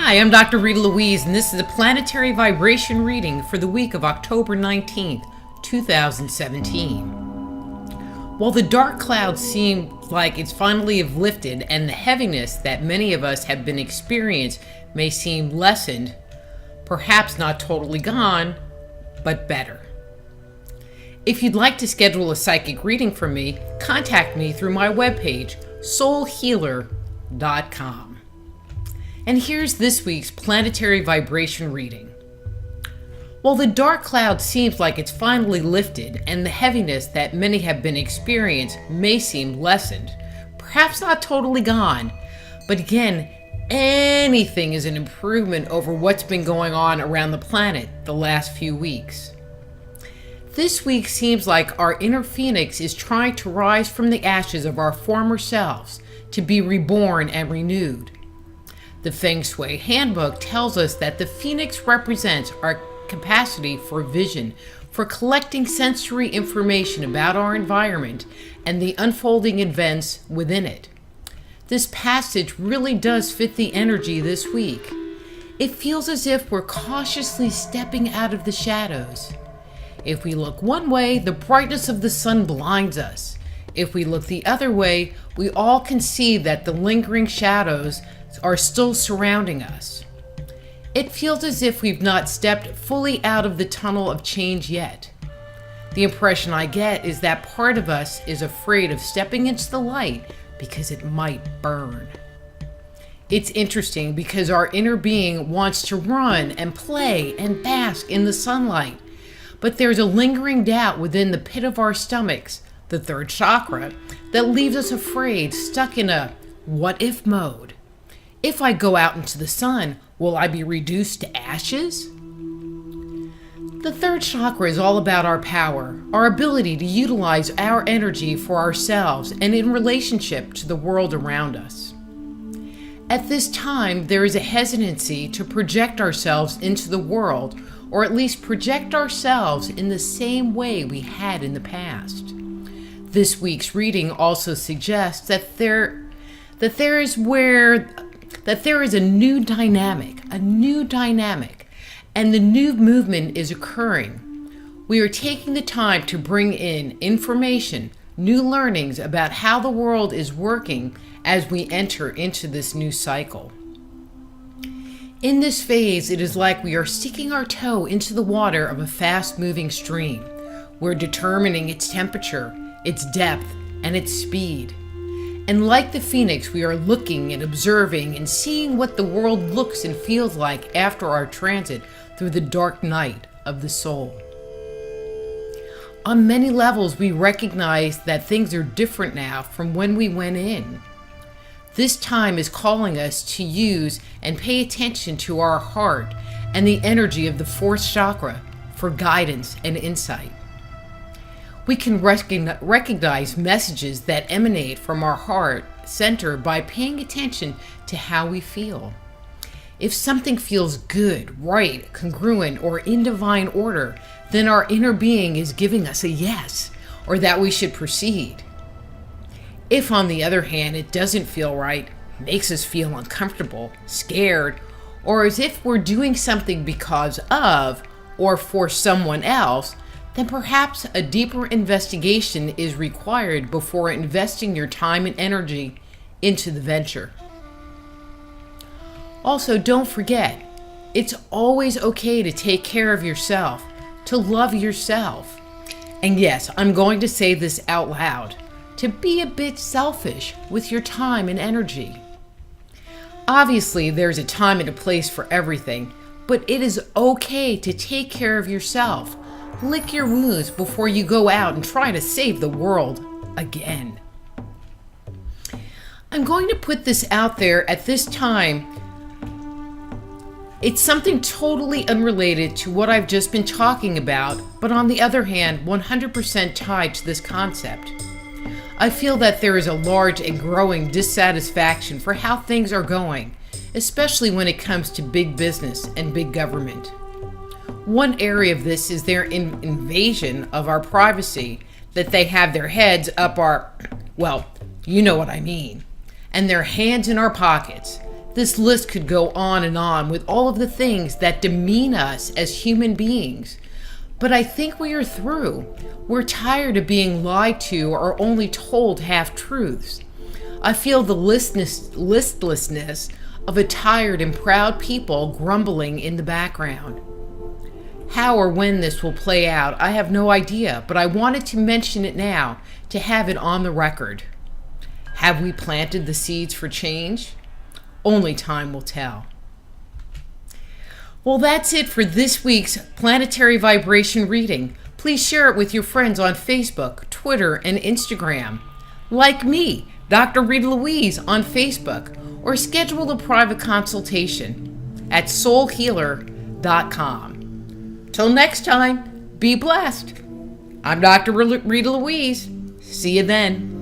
Hi, I'm Dr. Rita Louise, and this is a planetary vibration reading for the week of October 19th, 2017. While the dark clouds seem like it's finally have lifted and the heaviness that many of us have been experiencing may seem lessened, perhaps not totally gone, but better. If you'd like to schedule a psychic reading from me, contact me through my webpage, soulhealer.com. And here's this week's planetary vibration reading. While the dark cloud seems like it's finally lifted and the heaviness that many have been experiencing may seem lessened, perhaps not totally gone, but again, anything is an improvement over what's been going on around the planet the last few weeks. This week seems like our inner phoenix is trying to rise from the ashes of our former selves to be reborn and renewed. The Feng Shui Handbook tells us that the phoenix represents our capacity for vision, for collecting sensory information about our environment and the unfolding events within it. This passage really does fit the energy this week. It feels as if we're cautiously stepping out of the shadows. If we look one way, the brightness of the sun blinds us. If we look the other way, we all can see that the lingering shadows are still surrounding us. It feels as if we've not stepped fully out of the tunnel of change yet. The impression I get is that part of us is afraid of stepping into the light because it might burn. It's interesting because our inner being wants to run and play and bask in the sunlight, but there's a lingering doubt within the pit of our stomachs, the third chakra, that leaves us afraid, stuck in a what-if mode. If I go out into the sun, will I be reduced to ashes? The third chakra is all about our power, our ability to utilize our energy for ourselves and in relationship to the world around us. At this time, there is a hesitancy to project ourselves into the world, or at least project ourselves in the same way we had in the past. This week's reading also suggests that there is a new dynamic, and the new movement is occurring. We are taking the time to bring in information, new learnings about how the world is working as we enter into this new cycle. In this phase, it is like we are sticking our toe into the water of a fast-moving stream. We're determining its temperature, its depth, and its speed. And like the phoenix, we are looking and observing and seeing what the world looks and feels like after our transit through the dark night of the soul. On many levels, we recognize that things are different now from when we went in. This time is calling us to use and pay attention to our heart and the energy of the fourth chakra for guidance and insight. We can recognize messages that emanate from our heart center by paying attention to how we feel. If something feels good, right, congruent, or in divine order, then our inner being is giving us a yes, or that we should proceed. If, on the other hand, it doesn't feel right, makes us feel uncomfortable, scared, or as if we're doing something because of or for someone else, then perhaps a deeper investigation is required before investing your time and energy into the venture. Also, don't forget, it's always okay to take care of yourself, to love yourself. And yes, I'm going to say this out loud, to be a bit selfish with your time and energy. Obviously, there's a time and a place for everything, but it is okay to take care of yourself. Lick your wounds before you go out and try to save the world again. I'm going to put this out there at this time. It's something totally unrelated to what I've just been talking about, but on the other hand, 100% tied to this concept. I feel that there is a large and growing dissatisfaction for how things are going, especially when it comes to big business and big government. One area of this is their invasion of our privacy, that they have their heads up our, well, you know what I mean, and their hands in our pockets. This list could go on with all of the things that demean us as human beings. But I think we are through. We're tired of being lied to or only told half-truths. I feel the listlessness of a tired and proud people grumbling in the background. How or when this will play out, I have no idea, but I wanted to mention it now to have it on the record. Have we planted the seeds for change? Only time will tell. Well, that's it for this week's Planetary Vibration reading. Please share it with your friends on Facebook, Twitter, and Instagram. Like me, Dr. Rita Louise on Facebook, or schedule a private consultation at soulhealer.com. Till next time, be blessed. I'm Dr. Rita Louise. See you then.